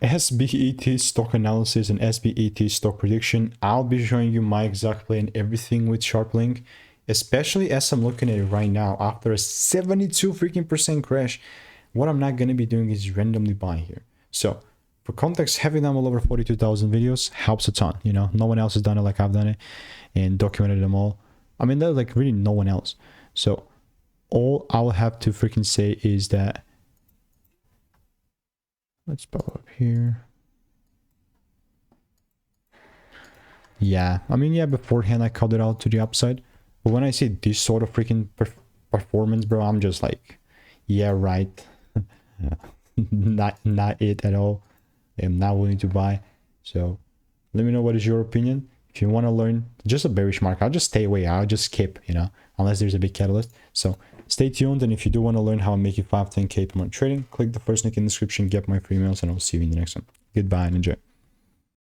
SBET stock analysis and SBET stock prediction. I'll be showing you my exact play and everything with Sharplink, especially as I'm looking at it right now after a 72 freaking percent crash. What I'm not going to be doing is randomly buying here. So for context, having done well over 42,000 videos helps a ton. You know, no one else has done it like I've done it and documented them all. I mean, there's like really no one else. So all I will have to freaking say is that, let's follow up here. Yeah, I mean, yeah, beforehand I called it out to the upside. But when I see this sort of freaking performance, bro, I'm just like, yeah, right. not it at all. I'm not willing to buy. So let me know what is your opinion. If you want to learn just a bearish market, I'll just stay away. I'll just skip, you know, unless there's a big catalyst. So stay tuned. And if you do want to learn how I'm making 5-10K per month trading, click the first link in the description, get my free emails, and I'll see you in the next one. Goodbye and enjoy.